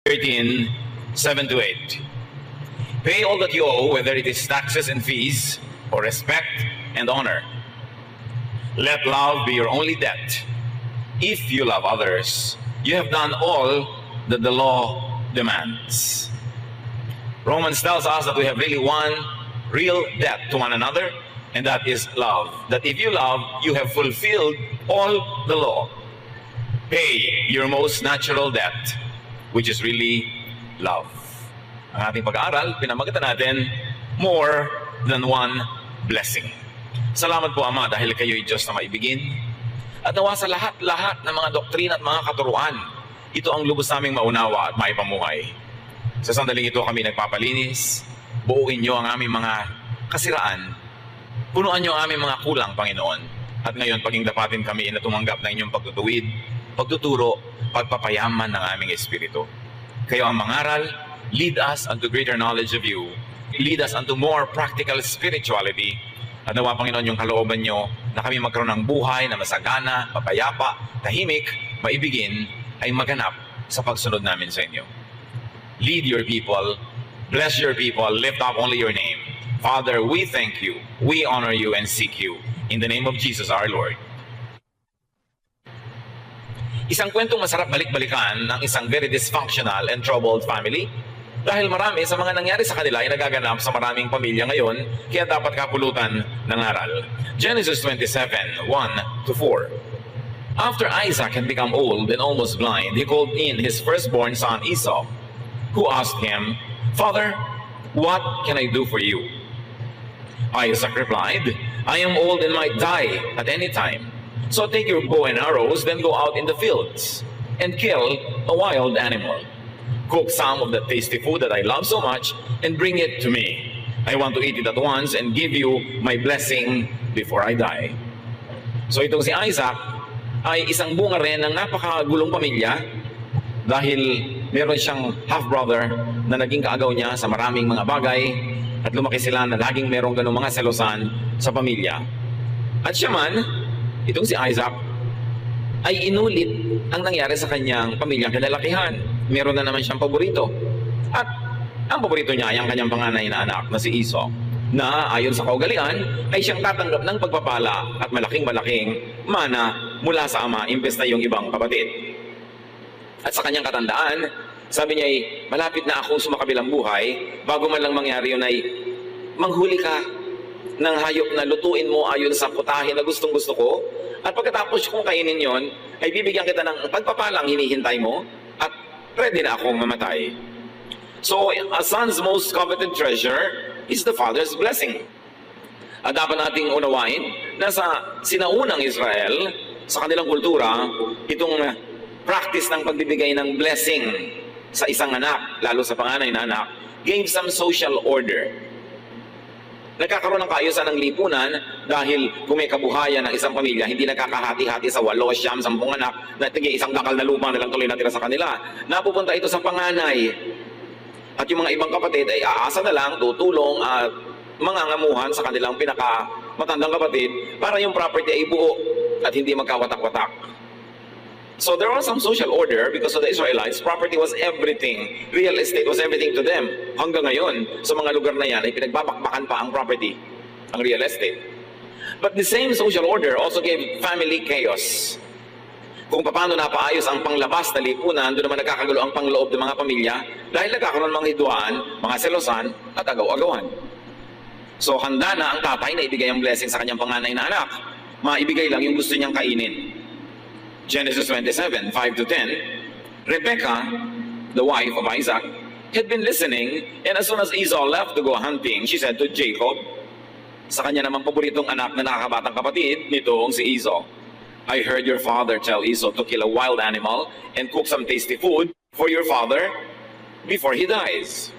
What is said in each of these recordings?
13, 7 to 8. Pay all that you owe, whether it is taxes and fees, or respect and honor. Let love be your only debt. If you love others, you have done all that the law demands. Romans tells us that we have really one real debt to one another, and that is love. That if you love, you have fulfilled all the law. Pay your most natural debt, which is really love. Ang ating pag-aaral, pinamagatan natin, more than one blessing. Salamat po, Ama, dahil kayo'y Diyos na maibigin. At nawa sa lahat-lahat ng mga doktrina at mga katuruan, ito ang lubos naming maunawa at maipamuhay. Sa sandaling ito kami nagpapalinis, buuin niyo ang aming mga kasiraan, punuan niyo ang aming mga kulang, Panginoon. At ngayon, paging dapatin kami na tumanggap ng inyong pagtutuwid, pagtuturo, pagpapayaman ng aming espiritu. Kayo ang mangaral, lead us unto greater knowledge of you, lead us unto more practical spirituality, at nawa, Panginoon, yung kalooban nyo na kami magkaroon ng buhay na masagana, mapayapa, tahimik, maibigin, ay maganap sa pagsunod namin sa inyo. Lead your people, bless your people, lift up only your name. Father, we thank you, we honor you and seek you. In the name of Jesus our Lord. Isang kwentong masarap balik-balikan ng isang very dysfunctional and troubled family. Dahil marami sa mga nangyari sa kanila ay nagaganap sa maraming pamilya ngayon, kaya dapat kapulutan ng aral. Genesis 27, 1 to 4. After Isaac had become old and almost blind, he called in his firstborn son Esau, who asked him, "Father, what can I do for you?" Isaac replied, "I am old and might die at any time. So take your bow and arrows, then go out in the fields and kill a wild animal. Cook some of the tasty food that I love so much and bring it to me. I want to eat it at once and give you my blessing before I die." So itong si Isaac ay isang bunga rin ng napakagulong pamilya dahil meron siyang half-brother na naging kaagaw niya sa maraming mga bagay at lumaki sila na laging merong ganong mga selosan sa pamilya. At siya man, itong si Isaac, ay inulit ang nangyari sa kanyang pamilyang kinalakihan. Meron na naman siyang paborito. At ang paborito niya ay ang kanyang panganay na anak na si Esau, na ayon sa kaugalian ay siyang tatanggap ng pagpapala at malaking-malaking mana mula sa ama imbes na yung ibang kapatid. At sa kanyang katandaan, sabi niya ay malapit na akong sumakabilang buhay, bago man lang mangyari yun ay manghuli ka ng hayop na lutuin mo ayon sa putahe na gustong-gusto ko, at pagkatapos kong kainin yon, ay bibigyan kita ng pagpapalang hinihintay mo, at ready na akong mamatay. So, a son's most coveted treasure is the father's blessing. At dapat nating unawain na sa sinaunang Israel, sa kanilang kultura, itong practice ng pagbibigay ng blessing sa isang anak, lalo sa panganay na anak, gave some social order. Nagkakaroon ng kaayusan ng lipunan dahil kung may kabuhayan ng isang pamilya, hindi nagkakahati-hati sa 8, 9, 10 anak na tingin isang dakal na lupa na lang tuloy natira sa kanila. Napupunta ito sa panganay. At yung mga ibang kapatid ay aasa na lang, tutulong at mangangamuhan sa kanilang pinakamatandang kapatid para yung property ay buo at hindi magkawatak-watak. So there was some social order because of the Israelites. Property was everything. Real estate was everything to them. Hanggang ngayon, sa mga lugar na yan, ay pinagbabakbakan pa ang property, ang real estate. But the same social order also gave family chaos. Kung paano napaayos ang panglabas na lipunan, doon naman nagkakagulo ang pangloob ng mga pamilya dahil nagkakaroon ng mga hidwaan, mga selosan, at agaw-agawan. So handa na ang tatay na ibigay ang blessing sa kanyang panganay na anak. Maibigay lang yung gusto niyang kainin. Genesis 27, 5 to 10, Rebekah, the wife of Isaac, had been listening, and as soon as Esau left to go hunting, she said to Jacob, sa kanya namang paboritong anak na nakakabatang kapatid nitong si Esau, "I heard your father tell Esau to kill a wild animal and cook some tasty food for your father before he dies.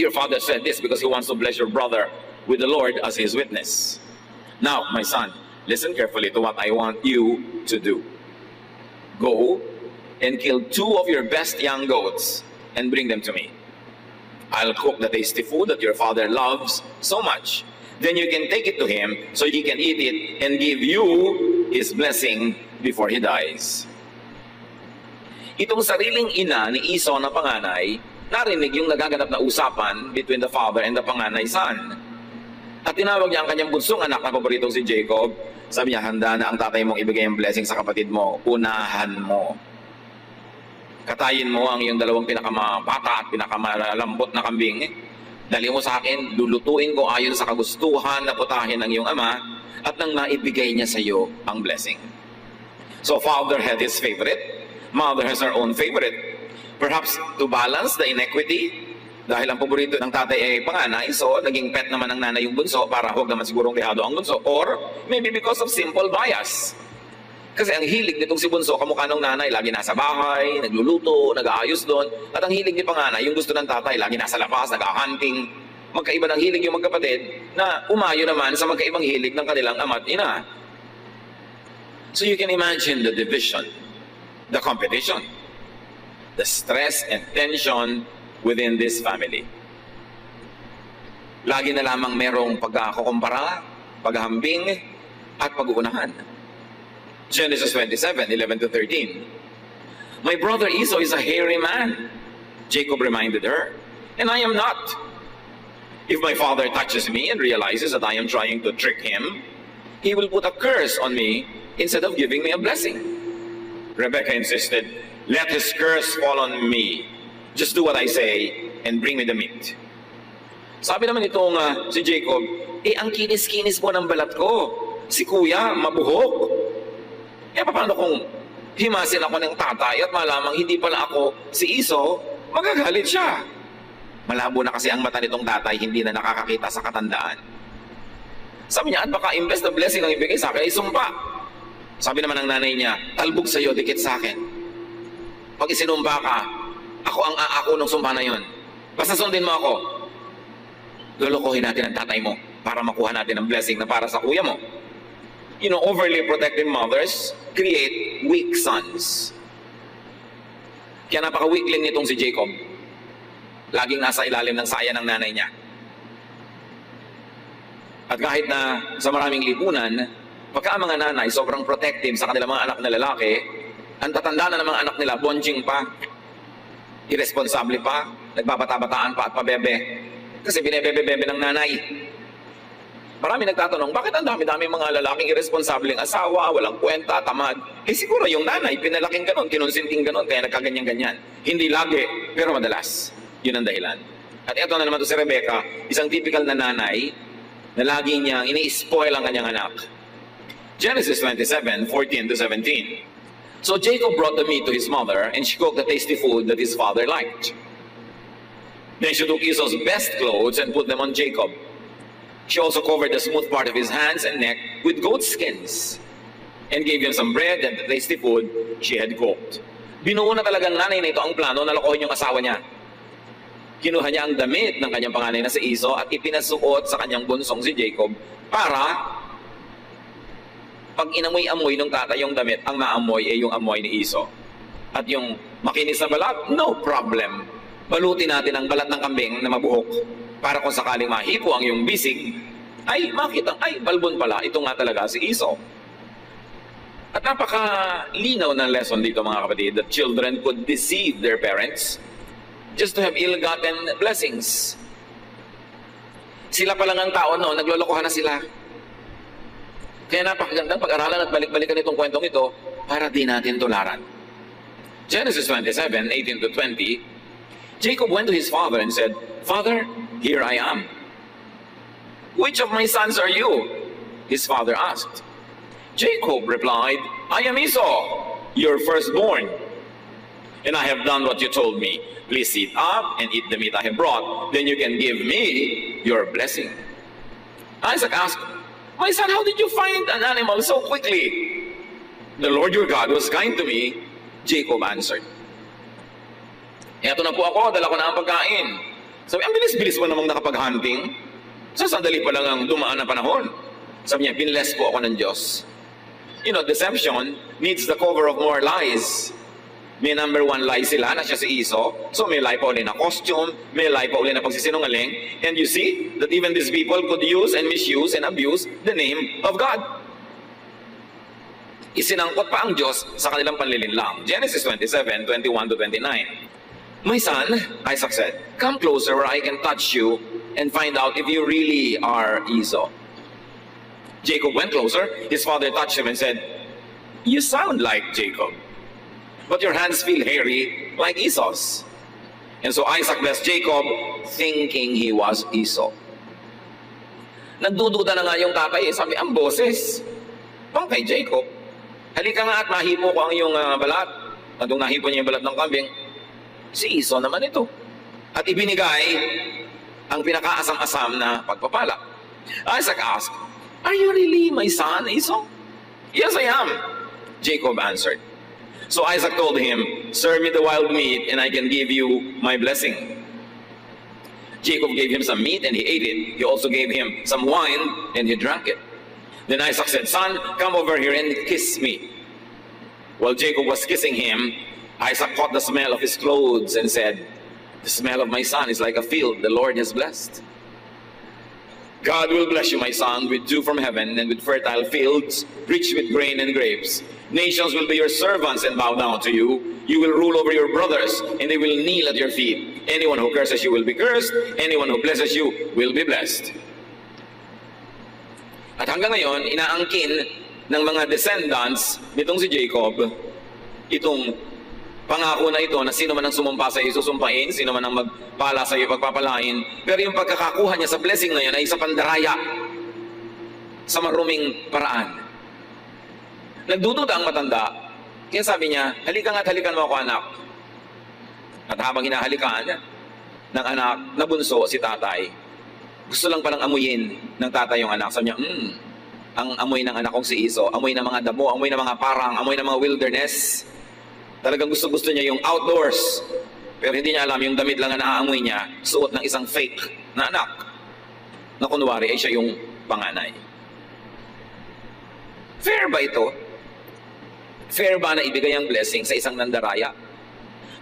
Your father said this because he wants to bless your brother with the Lord as his witness. Now, my son, listen carefully to what I want you to do. Go and kill 2 of your best young goats and bring them to me. I'll cook the tasty food that your father loves so much. Then you can take it to him so he can eat it and give you his blessing before he dies." itong sariling ina ni Esau na panganay, narinig yung nagaganap na usapan between the father and the panganay son. At tinawag niya ang kanyang bunsong anak na paboritong si Jacob. Sabi niya, handa na ang tatay mong ibigay ang blessing sa kapatid mo. Unahan mo. Katayin mo ang iyong dalawang pinakamabata at pinakamalambot na kambing. Dali mo sa akin, lulutuin ko ayon sa kagustuhan na putahin ng iyong ama at nang naibigay niya sa iyo ang blessing. So father had his favorite, mother has her own favorite. Perhaps to balance the inequity, dahil ang paborito ng tatay ay panganay, so naging pet naman ng nanay yung bunso para huwag naman sigurong lihado ang bunso. Or maybe because of simple bias. Kasi ang hilig nitong si bunso, kamukha ng nanay, lagi nasa bahay, nagluluto, nag-aayos doon. At ang hilig ni panganay, yung gusto ng tatay, lagi nasa labas, nag-hunting. Magkaiba ng hilig yung magkapatid na umayo naman sa magkaibang hilig ng kanilang ama at ina. So you can imagine the division, the competition, the stress and tension within this family. Lagi na lamang merong pagkakukumpara, paghahambing, at pag-uunahan. Genesis 27, 11 to 13. My brother Esau is a hairy man, Jacob reminded her, and I am not. If my father touches me and realizes that I am trying to trick him, he will put a curse on me instead of giving me a blessing. Rebecca insisted, let his curse fall on me. Just do what I say and bring me the meat. Sabi naman itong si Jacob, ang kinis-kinis mo ng balat ko. Si kuya, mabuhok. Paano kung himasin ako ng tatay at malamang hindi pala ako si Esau, magagalit siya. Malabo na kasi ang mata nitong tatay, hindi na nakakakita sa katandaan. Sabi niya, at baka imbes na blessing ang ibigay sa akin, ay sumpa. Sabi naman ng nanay niya, talbog sa'yo, dikit sa akin. Pag isinumpa ka, ako ang aako ng sumpa na yun. Basta sundin mo ako. Lulukuhin natin ang tatay mo para makuha natin ang blessing na para sa kuya mo. You know, overly protective mothers create weak sons. Kaya napaka-weakling nitong si Jacob. Laging nasa ilalim ng saya ng nanay niya. At kahit na sa maraming lipunan, pagka ang mga nanay sobrang protective sa kanilang mga anak na lalaki, ang tatanda na ng mga anak nila, bonjing pa, irresponsible pa, nagbabata-bataan pa at pabebe. Kasi binebebe-bebe ng nanay. Marami nagtatanong, bakit ang dami-dami mga lalaking irresponsableng asawa, walang kwenta, tamad? Siguro yung nanay, pinalaking ganon, kinonsinting ganon, kaya nagkaganyan-ganyan. Hindi lagi, pero madalas. Yun ang dahilan. At ito na naman to si Rebecca, isang typical na nanay, na lagi niyang ini-spoil ang kanyang anak. Genesis 27, 14 to 17. So Jacob brought the meat to his mother, and she cooked the tasty food that his father liked. Then she took Esau's best clothes and put them on Jacob. She also covered the smooth part of his hands and neck with goat skins, and gave him some bread and the tasty food she had cooked. Binuo na talagang nanay na ito ang plano na lokohin yung asawa niya. Kinuha niya ang damit ng kanyang panganay na si Esau at ipinasuot sa kanyang bunsong si Jacob para pag inamoy-amoy ng tatay yung damit, ang naamoy ay yung amoy ni Esau. At yung makinis na balat, no problem. Balutin natin ang balat ng kambing na mabuhok para kung sakaling mahipo ang iyong bisig, ay makita, ay balbon pala, ito nga talaga si Esau. At napakalinaw ng lesson dito mga kapatid, that children could deceive their parents just to have ill-gotten blessings. Sila pa lang ang tao noon, naglolokohan na sila. Kaya napakagandang pag-aralan at balik-balikan itong kwentong ito para di natin tularan. Genesis 27, 18 to 20, Jacob went to his father and said, Father, here I am. Which of my sons are you? His father asked. Jacob replied, I am Esau, your firstborn. And I have done what you told me. Please sit up and eat the meat I have brought. Then you can give me your blessing. Isaac asked, My son, how did you find an animal so quickly? The Lord your God was kind to me, Jacob answered. Eto na po ako, dala ko na ang pagkain. Sabi, ang bilis-bilis mo namang nakapag-hunting. Sa sandali pa lang ang dumaan na panahon. Sabi niya, binless po ako ng Diyos. You know, deception needs the cover of more lies. May number one lie sila na siya si Esau. So may lie pa uli na costume, may lie pa uli na pagsisinungaling. And you see that even these people could use and misuse and abuse the name of God. isinangkot pa ang Diyos sa kanilang panlilinlang. Genesis 27, 21 to 29. My son, Isaac said, come closer where I can touch you and find out if you really are Esau. Jacob went closer. His father touched him and said, you sound like Jacob, but your hands feel hairy like Esau's. And so Isaac blessed Jacob, thinking he was Esau. Nagdududa na nga yung tatay. Sabi, ang boses, pang kay Jacob. Halika nga at mahipo ko ang iyong balat. At nung nahipo niya yung balat ng kambing, si Esau naman ito. At ibinigay ang pinakaasam-asam na pagpapala. Isaac asked, are you really my son, Esau? Yes, I am, Jacob answered. So Isaac told him, serve me the wild meat and I can give you my blessing. Jacob gave him some meat and he ate it. He also gave him some wine and he drank it. Then Isaac said, son, come over here and kiss me. While Jacob was kissing him, Isaac caught the smell of his clothes and said, the smell of my son is like a field the Lord has blessed. God will bless you, my son, with dew from heaven and with fertile fields, rich with grain and grapes. Nations will be your servants and bow down to you. You will rule over your brothers, and they will kneel at your feet. Anyone who curses you will be cursed. Anyone who blesses you will be blessed. At hanggang ngayon, inaangkin ng mga descendants nitong si Jacob, itong pangako na ito na sino man ang sumumpa sa iyo, susumpain, sino man ang magpala sa iyo, pagpapalain. Pero yung pagkakakuha niya sa blessing na yun ay sa pandaraya, sa maruming paraan. Nagdududa ang matanda, kaya sabi niya, halika nga at halikan mo ako, anak. At habang hinahalikan ng anak na bunso si tatay, gusto lang palang amuyin ng tatay yung anak. Sabi niya, ang amoy ng anak kong si Esau, amoy ng mga damo, amoy ng mga parang, amoy ng mga wilderness. Talagang gusto niya yung outdoors. Pero hindi niya alam yung damit lang na naaamoy niya, suot ng isang fake na anak. Na kunwari ay siya yung panganay. Fair ba ito? Fair ba na ibigay ang blessing sa isang nandaraya?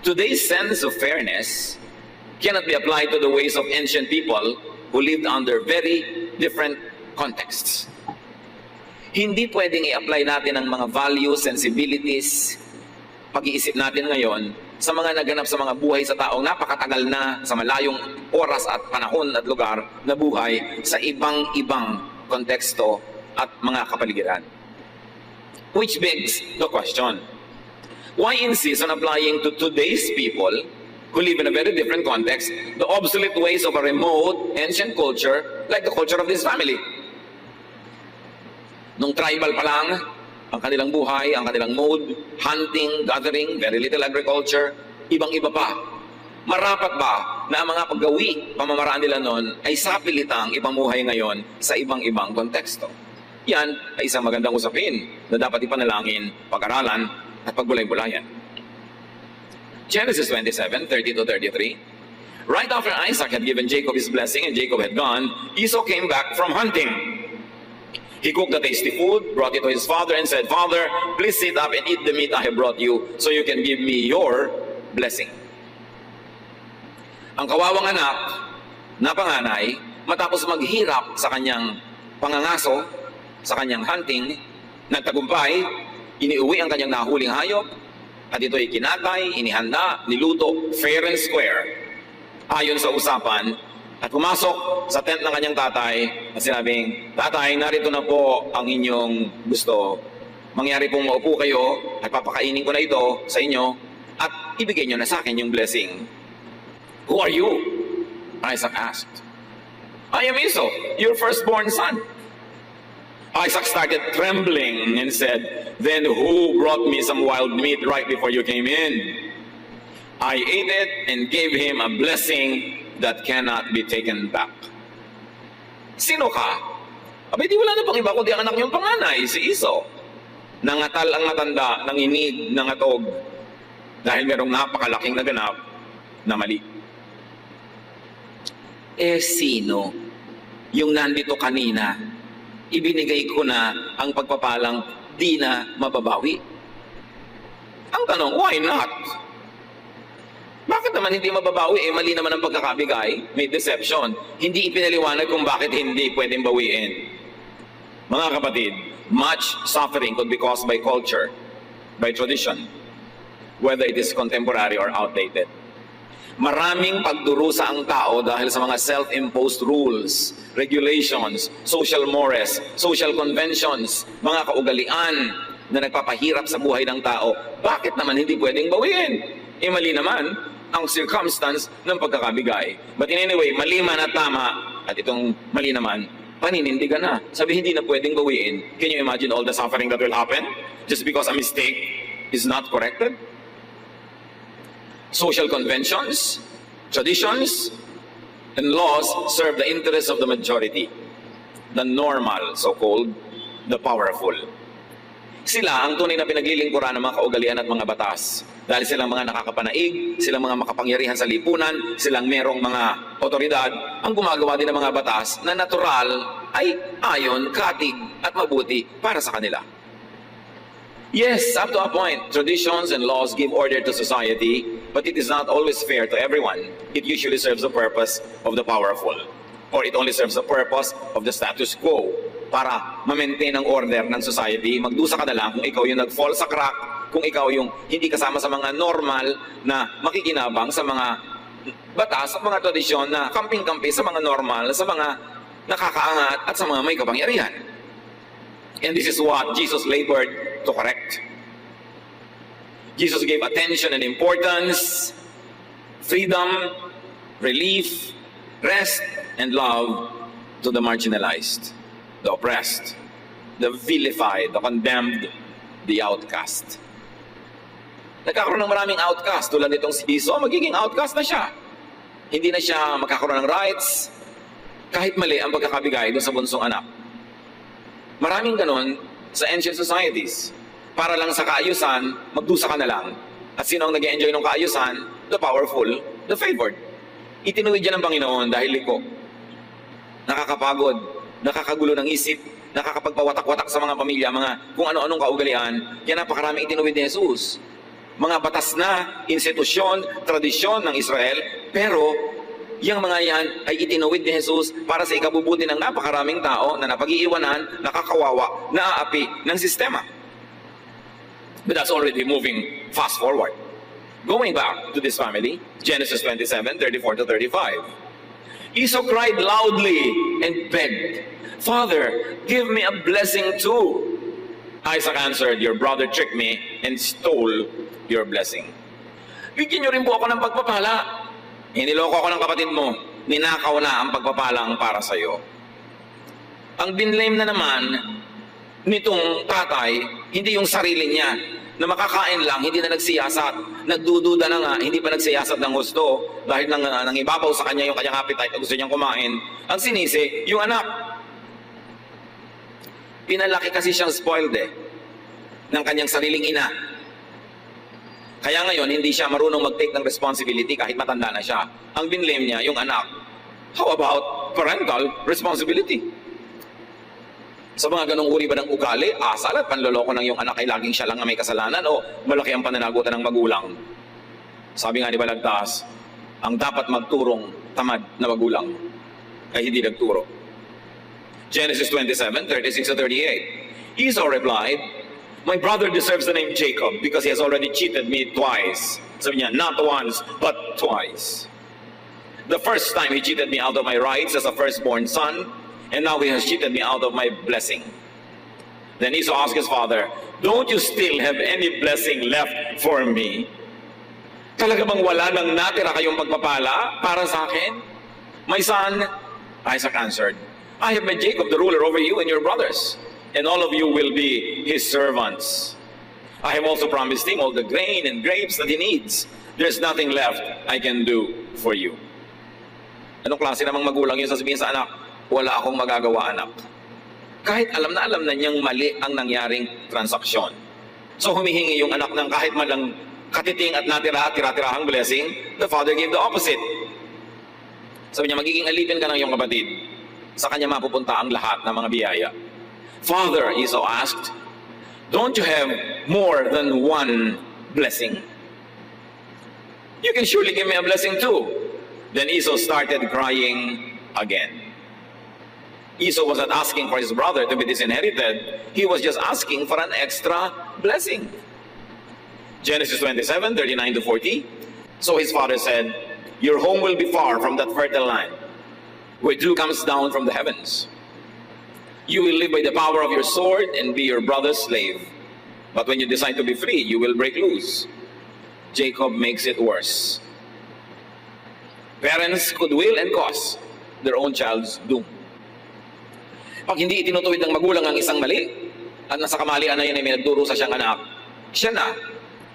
Today's sense of fairness cannot be applied to the ways of ancient people who lived under very different contexts. Hindi pwedeng i-apply natin ang mga values, sensibilities, pag-iisip natin ngayon sa mga naganap sa mga buhay sa taong napakatagal na sa malayong oras at panahon at lugar na buhay sa ibang-ibang konteksto at mga kapaligiran. Which begs the question, why insist on applying to today's people who live in a very different context the obsolete ways of a remote, ancient culture like the culture of this family? Nung tribal pa lang, ang kanilang buhay, ang kanilang mode, hunting, gathering, very little agriculture, ibang-iba pa. Marapat ba na ang mga paggawi, pamamaraan nila noon ay sapilitang ipamuhay ngayon sa ibang-ibang konteksto? Yan ay isang magandang usapin na dapat ipanalangin, pag-aralan at pagbulay-bulayan. Genesis 27, 30 to 33. Right after Isaac had given Jacob his blessing and Jacob had gone, Esau came back from hunting. He cooked the tasty food, brought it to his father and said, Father, please sit up and eat the meat I have brought you so you can give me your blessing. Ang kawawang anak na panganay, matapos maghirap sa kanyang pangangaso, sa kanyang hunting, nagtagumpay, iniuwi ang kanyang nahuling hayop, at ito'y kinatay, inihanda, niluto, fair and square, ayon sa usapan, at pumasok sa tent ng kanyang tatay at sinabing, Tatay, narito na po ang inyong gusto. Mangyari pong maupo kayo at papakainin ko na ito sa inyo at ibigay nyo na sa akin yung blessing. Who are you? Isaac asked. I am Esau, your firstborn son. Isaac started trembling and said, Then who brought me some wild meat right before you came in? I ate it and gave him a blessing that cannot be taken back. Sino ka? Abay, di wala na pang iba kundi ang anak niyong panganay, si Esau. Nangatal ang matanda, nanginig, nangatog, dahil merong napakalaking naganap na mali. Sino? Yung nandito kanina, ibinigay ko na ang pagpapalang di na mababawi. Ang tanong, why not? Bakit naman hindi mababawi? Mali naman ang pagkakabigay. May deception. Hindi ipinaliwanag kung bakit hindi pwedeng bawiin. Mga kapatid, much suffering could be caused by culture, by tradition, whether it is contemporary or outdated. Maraming pagdurusa ang tao dahil sa mga self-imposed rules, regulations, social mores, social conventions, mga kaugalian na nagpapahirap sa buhay ng tao. Bakit naman hindi pwedeng bawiin? Mali naman ang circumstance ng pagkakabigay. But in anyway, mali man at tama, at itong mali naman, paninindigan na. Sabi, hindi na pwedeng bawiin. Can you imagine all the suffering that will happen just because a mistake is not corrected? Social conventions, traditions, and laws serve the interests of the majority, the normal, so-called, the powerful. Sila ang tunay na pinaglilingkuran ng mga kaugalian at mga batas. Dahil silang mga nakakapanaig, silang mga makapangyarihan sa lipunan, silang merong mga otoridad, ang gumagawa din ng mga batas na natural ay ayon, katig at mabuti para sa kanila. Yes, up to a point, traditions and laws give order to society, but it is not always fair to everyone. It usually serves the purpose of the powerful, or it only serves the purpose of the status quo. Para ma-maintain ang order ng society, magdusa ka na lang kung ikaw yung nag-fall sa crack, kung ikaw yung hindi kasama sa mga normal na makikinabang sa mga batas at mga tradisyon na kamping-kampi sa mga normal, sa mga nakakaangat at sa mga may kapangyarihan. And this is what Jesus labored to correct. Jesus gave attention and importance, freedom, relief, rest, and love to the marginalized, the oppressed, the vilified, the condemned, the outcast. Nagkakaroon ng maraming outcast tulad nitong si Iso, magiging outcast na siya. Hindi na siya magkakaroon ng rights, kahit mali ang pagkakabigay doon sa bunsong anak. Maraming ganon sa ancient societies. Para lang sa kaayusan, magdusa ka na lang. At sino ang nag-enjoy ng kaayusan? The powerful, the favored. Itinuwid yan ng Panginoon dahil liko. Nakakapagod, nakakagulo ng isip, nakakapagpawatak-watak sa mga pamilya, mga kung ano-anong kaugalian. Yan napakaraming itinuwid ni Jesus. Mga batas na, institusyon, tradisyon ng Israel, pero yung mga yan ay itinuwid ni Jesus para sa ikabubuti ng napakaraming tao na napag-iiwanan, nakakawawa, naaapi ng sistema. But that's already moving fast forward. Going back to this family, Genesis 27, 34 to 35. Esau cried loudly and begged, "Father, give me a blessing too." Isaac answered, "Your brother tricked me and stole your blessing." Bigyan niyo rin po ako ng pagpapala. Iniloko ako ng kapatid mo, ninakaw na ang pagpapalang para sa iyo. Ang binlame na naman nitong tatay, hindi yung sarili niya, na makakain lang, hindi na nagsiyasat. Nagdududa na nga, hindi pa nagsiyasat ng gusto dahil nang ibabaw sa kanya yung kanyang appetite na gusto niyang kumain. Ang sinisi, yung anak. Pinalaki kasi siyang spoiled ng kanyang sariling ina. Kaya ngayon, hindi siya marunong mag-take ng responsibility kahit matanda na siya. Ang binlame niya, yung anak. How about parental responsibility? Sa mga ganong uri ba ng ugali, asal at panloloko ng yung anak ay laging siya lang ang may kasalanan o malaki ang pananagutan ng magulang? Sabi nga ni Balagtas, ang dapat magturong tamad na magulang ay hindi nagturo. Genesis 27, 36 to 38. Esau replied, "My brother deserves the name Jacob because he has already cheated me twice." Sabi niya, not once, but twice. The first time he cheated me out of my rights as a firstborn son, and now he has cheated me out of my blessing. Then Esau asked his father, "Don't you still have any blessing left for me?" Talaga bang wala nang natira kayong pagpapala para sa akin? "My son," Isaac answered, "I have made Jacob the ruler over you and your brothers, and all of you will be his servants. I have also promised him all the grain and grapes that he needs. There's nothing left I can do for you." Anong klase namang magulang yun sasabihin sa anak? Wala akong magagawa, anak. Kahit alam na niyang mali ang nangyaring transaksyon. So humihingi yung anak ng kahit malang katiting at tira-tirahang blessing, the father gave the opposite. Sabi niya, magiging alipin ka ng iyong kapatid. Sa kanya mapupunta ang lahat ng mga biyaya. "Father," Esau asked, "don't you have more than one blessing? You can surely give me a blessing too." Then Esau started crying again. Esau was not asking for his brother to be disinherited. He was just asking for an extra blessing. Genesis 27, 39 to 40. So his father said, "Your home will be far from that fertile land, where dew comes down from the heavens. You will live by the power of your sword and be your brother's slave. But when you decide to be free, you will break loose." Jacob makes it worse. Parents could will and cause their own child's doom. Pag hindi itinutuwid ng magulang ang isang mali, at nasa kamalian na yun ay may nagdurusa siyang anak, siya na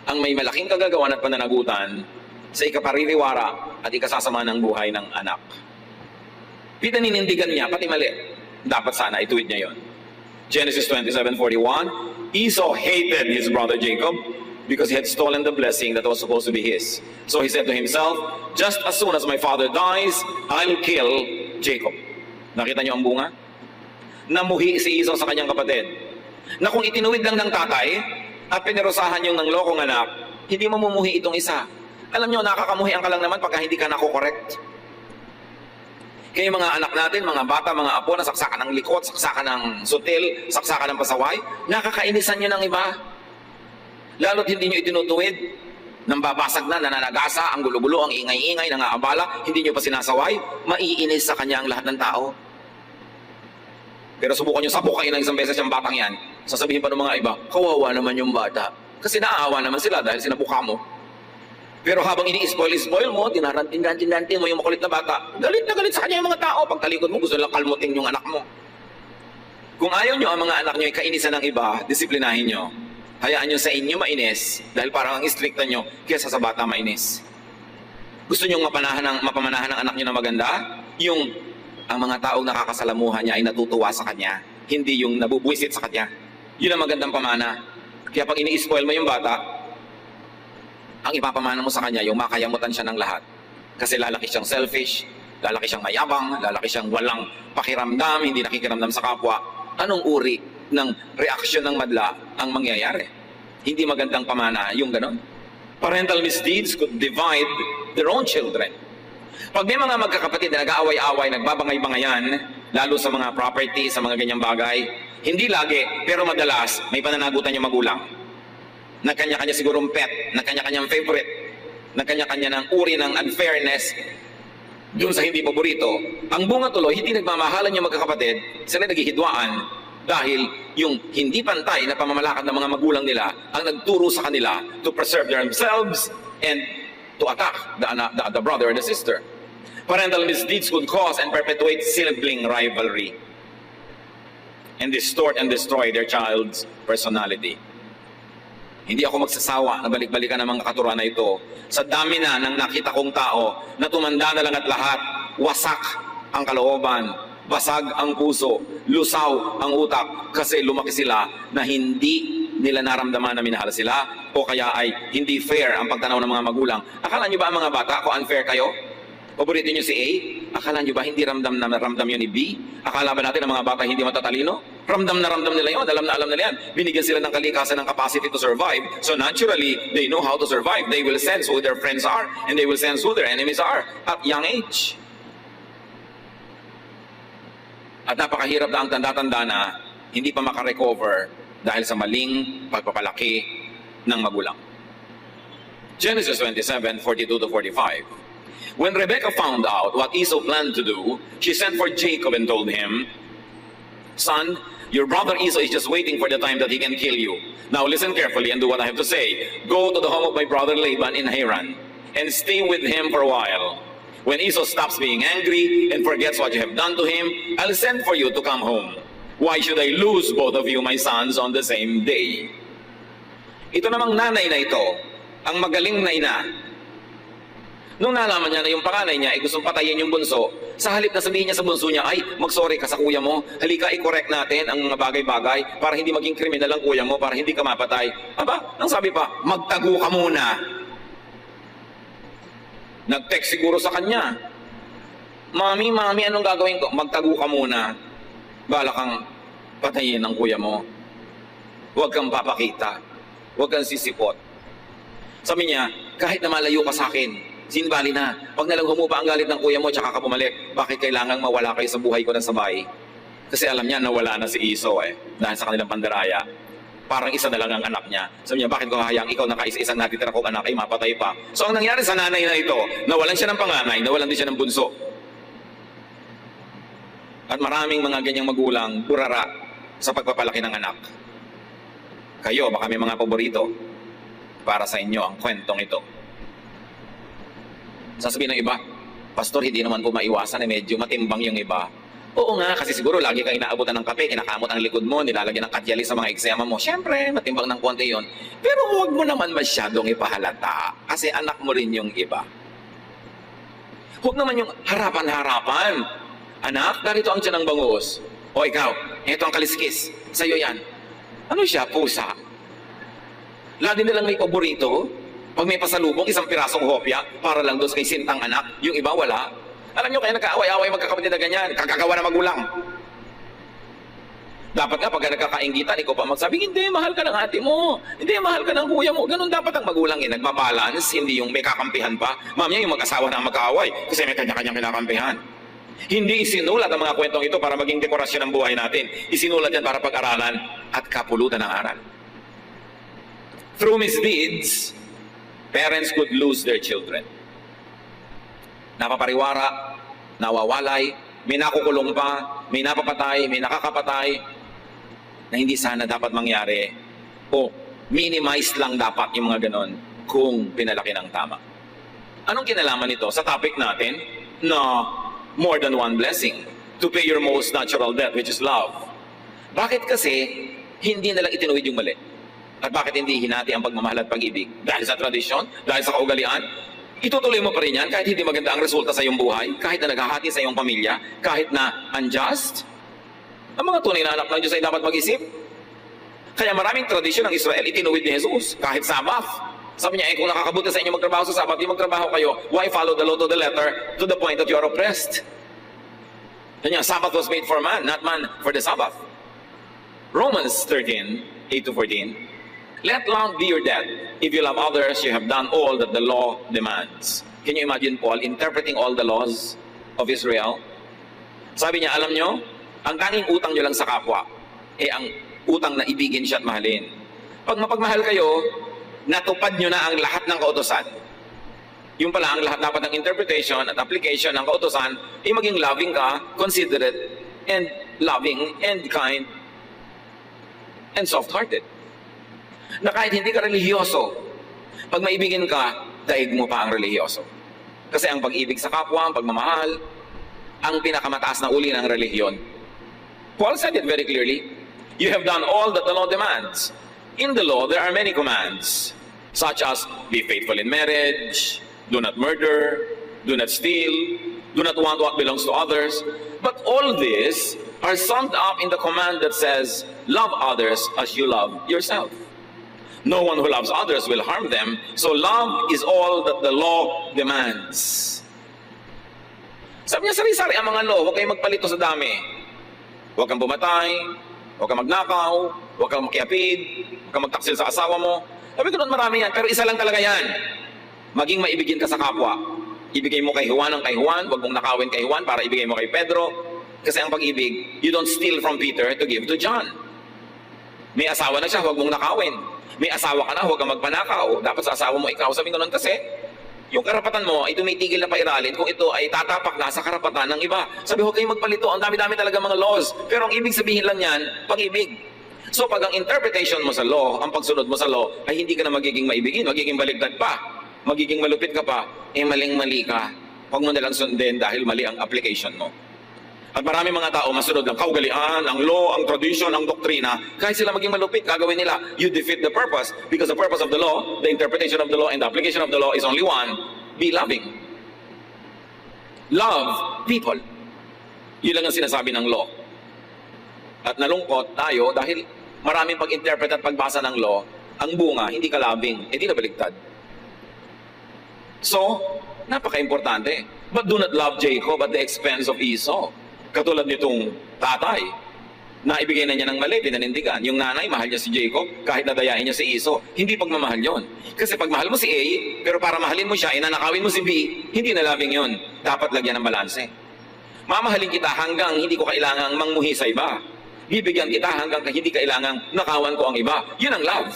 ang may malaking kagagawan at pananagutan sa ikapaririwara at ikasasama ng buhay ng anak. Pinaninindigan niya, pati mali. Dapat sana ituwid niya yon. Genesis 27:41, Esau hated his brother Jacob because he had stolen the blessing that was supposed to be his. So he said to himself, "Just as soon as my father dies, I'll kill Jacob." Nakita niyo ang bunga? Namuhi si Esau sa kanyang kapatid, na kung itinuwid lang ng tatay at pinirusahan yung ng lokong anak, hindi mamumuhi itong isa. Alam niyo, nakakamuhian ka lang naman pagka hindi ka nako-correct. Kaya yung mga anak natin, mga bata, mga apo, na saksakan ng likot, saksakan ng sutil, saksakan ng pasaway, nakakainisan nyo ng iba. Lalo't hindi nyo itinutuwid, nang babasag na, nananagasa, ang gulo-gulo, ang ingay-ingay, nangaabala, hindi nyo pa sinasaway, maiinis sa kanya ang lahat ng tao. Pero subukan nyo, sabukain ng isang beses yung batang yan. Sasabihin pa ng mga iba, kawawa naman yung bata. Kasi naaawa naman sila dahil sinabuka mo. Pero habang ini-spoil mo, tinarantin-rantin mo yung makulit na bata, galit na galit sa kanya yung mga tao. Pag talikod mo, gusto lang kalmutin yung anak mo. Kung ayaw nyo ang mga anak nyo ay kainisan ng iba, disiplinahin nyo. Hayaan nyo sa inyo mainis dahil parang ang istrikta nyo kaysa sa bata mainis. Gusto nyo mapamanahan ng anak nyo na maganda? Yung ang mga taong nakakasalamuhan niya ay natutuwa sa kanya, hindi yung nabubwisit sa kanya. Yun ang magandang pamana. Kaya pag ini-spoil mo yung bata, ang ipapamana mo sa kanya, yung makayamutan siya ng lahat. Kasi lalaki siyang selfish, lalaki siyang mayabang, lalaki siyang walang pakiramdam, hindi nakikiramdam sa kapwa. Anong uri ng reaksyon ng madla ang mangyayari? Hindi magandang pamana yung ganon. Parental misdeeds could divide their own children. Pag may mga magkakapatid na nag-aaway-away, nagbabangay-bangayan, lalo sa mga property, sa mga ganyang bagay, hindi lagi, pero madalas, may pananagutan yung magulang. Nagkanya-kanya sigurong pet, nagkanya-kanyang favorite, nagkanya-kanya ng uri ng unfairness dun sa hindi paborito. Ang bunga tuloy, hindi nagmamahalan yung magkakapatid, sila naghihidwaan dahil yung hindi pantay na pamamalakad ng mga magulang nila ang nagturo sa kanila to preserve themselves and to attack the brother or the sister. Parental misdeeds could cause and perpetuate sibling rivalry and distort and destroy their child's personality. Hindi ako magsasawa na balik-balikan ang mga katuruan na ito. Sa dami na ng nakita kong tao na tumanda na lang at lahat, wasak ang kalooban, basag ang puso, lusaw ang utak kasi lumaki sila na hindi nila naramdaman na minahal sila o kaya ay hindi fair ang pagtanaw ng mga magulang. Akala nyo ba ang mga bata kung unfair kayo? Paborito nyo si A? Akala nyo ba hindi ramdam yun ni B? Akala ba natin ang mga bata hindi matatalino? Ramdam na ramdam nila yun, alam na alam nila yan. Binigyan sila ng kalikasan ng capacity to survive. So naturally, they know how to survive. They will sense who their friends are and they will sense who their enemies are at young age. At napakahirap na ang tanda-tanda na hindi pa makarecover dahil sa maling pagpapalaki ng magulang. Genesis 27:42 to 45. When Rebekah found out what Esau planned to do, she sent for Jacob and told him, "Son, your brother Esau is just waiting for the time that he can kill you. Now listen carefully and do what I have to say. Go to the home of my brother Laban in Haran and stay with him for a while. When Esau stops being angry and forgets what you have done to him, I'll send for you to come home. Why should I lose both of you, my sons, on the same day?" Ito namang nanay na ito, ang magaling na ina. Nung nalaman niya na yung panganay niya ay gustong patayin yung bunso, sa halip na sabihin niya sa bunso niya, ay, mag-sorry ka sa kuya mo, halika i-correct natin ang mga bagay-bagay para hindi maging kriminal ang kuya mo, para hindi ka mapatay. Aba, ang sabi pa, magtago ka muna. Nag-text siguro sa kanya, Mami, anong gagawin ko? Magtago ka muna. Bala kang patayin ang kuya mo. Huwag kang papakita. Huwag kang sisipot. Sabi niya, kahit na malayo ka sa akin, sinbali na. Pag nalang humupa ang galit ng kuya mo, tsaka ka bumalik, bakit kailangang mawala kayo sa buhay ko ng sabay? Kasi alam niya nawala na si Esau dahil sa kanilang pandaraya. Parang isa na lang ang anak niya. Sabi niya, bakit ko hahayang ikaw na kaisa-isang natitira kong anak ay mapatay pa? So ang nangyari sa nanay na ito, nawalan siya ng panganay, nawalan din siya ng bunso. At maraming mga ganyang magulang burara sa pagpapalaki ng anak. Kayo, baka may mga paborito para sa inyo ang kwentong ito. Sasabihin ng iba, Pastor, hindi naman po maiwasan, medyo matimbang yung iba. Oo nga, kasi siguro lagi kang inaabutan ng kape, kinakamot ang likod mo, nilalagyan ng katyali sa mga eksema mo. Siyempre, matimbang ng konti yun. Pero huwag mo naman masyadong ipahalata kasi anak mo rin yung iba. Huwag naman yung harapan-harapan. Anak, narito ang tiyan ng bangus. O ikaw, ito ang kaliskis. Sa'yo yan. Ano siya? Pusa. Lagi nilang may paborito. Pag may pasalubong, isang pirasong hopya para lang doon kay sintang anak. Yung iba, wala. Alam nyo, kaya nagkaaway-away magkakapatid na ganyan. Kakagawa na magulang. Dapat nga, pag nagkakaingitan, ikaw pa magsabi, hindi, mahal ka ng ate mo. Hindi, mahal ka ng kuya mo. Ganun dapat ang magulang nagbabalance, hindi yung may kakampihan pa. Mamaya yung mag-asawa na magkaaway kasi may kanya-kanyang kinakampihan. Hindi isinulat ang mga kwentong ito para maging dekorasyon ng buhay natin. Isinulat yan para pag-aralan at kapulutan ng aral. Through misdeeds, parents could lose their children. Napapariwara, nawawalay, may nakukulong pa, may napapatay, may nakakapatay, na hindi sana dapat mangyari o minimize lang dapat yung mga ganon kung pinalaki ng tama. Anong kinalaman nito sa topic natin na more than one blessing to pay your most natural debt, which is love? Bakit kasi hindi nalang itinuwid yung mali? At bakit hindi hinati ang pagmamahal at pag-ibig? Dahil sa tradisyon? Dahil sa kaugalian? Itutuloy mo pa rin yan kahit hindi maganda ang resulta sa iyong buhay, kahit na naghahati sa iyong pamilya, kahit na unjust. Ang mga tunay na anak ng Diyos ay dapat mag-isip. Kaya maraming tradisyon ng Israel itinuwid ni Jesus, kahit Sabbath. Sabi niya, kung nakakabuti sa inyo magtrabaho sa Sabbath, yung magtrabaho kayo, why follow the law to the letter to the point that you are oppressed? Kanya, Sabbath was made for man, not man for the Sabbath. Romans 13, 8-14. Let love be your debt. If you love others, you have done all that the law demands. Can you imagine Paul interpreting all the laws of Israel? Sabi niya, alam nyo, ang tanging utang nyo lang sa kapwa, ang utang na ibigin siya at mahalin. Pag mapagmahal kayo, natupad nyo na ang lahat ng kautusan. Yung pala, ang lahat dapat ng interpretation at application ng kautusan ay maging loving ka, considerate, and loving, and kind, and soft-hearted. Na kahit hindi ka relihiyoso, pag maibigin ka, daig mo pa ang relihiyoso. Kasi ang pag-ibig sa kapwa, ang pagmamahal, ang pinakamataas na uli ng relihiyon. Paul said it very clearly. You have done all that the law demands. In the law, there are many commands, such as be faithful in marriage, do not murder, do not steal, do not want what belongs to others. But all these are summed up in the command that says, love others as you love yourself. No one who loves others will harm them, so love is all that the law demands. Sabi niya, sari-sari ang mga law, huwag kayong magpalito sa dami. Huwag kang pumatay, huwag kang magnakaw, huwag kang makiapid, huwag kang magtaksil sa asawa mo. Sabi ko nun, marami yan, pero isa lang talaga yan. Maging maibigin ka sa kapwa. Ibigay mo kay Juan ang kay Juan, huwag mong nakawin kay Juan para ibigay mo kay Pedro. Kasi ang pag-ibig, you don't steal from Peter to give to John. May asawa na siya, huwag mong nakawin. May asawa ka na, huwag kang magpanakaw. Dapat sa asawa mo ikaw. Sabi ko nun kasi, yung karapatan mo ay tumitigil na pairalin kung ito ay tatapak na sa karapatan ng iba. Sabi, huwag kayong magpalito. Ang dami-dami talaga mga laws. Pero ang ibig sabihin lang yan, pag-ibig. So pag ang interpretation mo sa law, ang pagsunod mo sa law, ay hindi ka na magiging maibigin, magiging baligtad pa. Magiging malupit ka pa, maling-mali ka. Huwag mo nalang sundin dahil mali ang application mo. At marami mga tao masunod ng kaugalian, ang law, ang tradition, ang doktrina. Kahit sila maging malupit, gagawin nila. You defeat the purpose. Because the purpose of the law, the interpretation of the law, and the application of the law is only one. Be loving. Love people. Yun lang ang sinasabi ng law. At nalungkot tayo dahil maraming pag-interpret at pagbasa ng law, ang bunga, hindi ka loving, hindi na baligtad. So, napaka-importante. But do not love Jacob at the expense of Esau. Katulad nitong tatay, na ibigay na niya ng mali, pinanindigan. Yung nanay, mahal niya si Jacob, kahit nadayain niya si Esau. Hindi pagmamahal yon. Kasi pag mahal mo si A, pero para mahalin mo siya, inanakawin mo si B, hindi na loving yon. Dapat lagyan ng balanse. Mamahalin kita hanggang hindi ko kailangang mangmuhi sa iba. Bibigyan kita hanggang hindi kailangang nakawan ko ang iba. Yun ang love.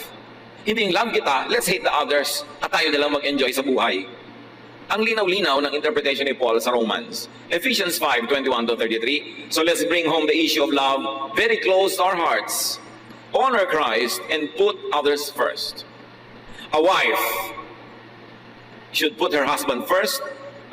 Hindi yung love kita, let's hate the others at tayo na lang mag-enjoy sa buhay. Ang linaw-linaw ng interpretation ni Paul sa Romans. Ephesians 5:21-33. So let's bring home the issue of love very close to our hearts. Honor Christ and put others first. A wife should put her husband first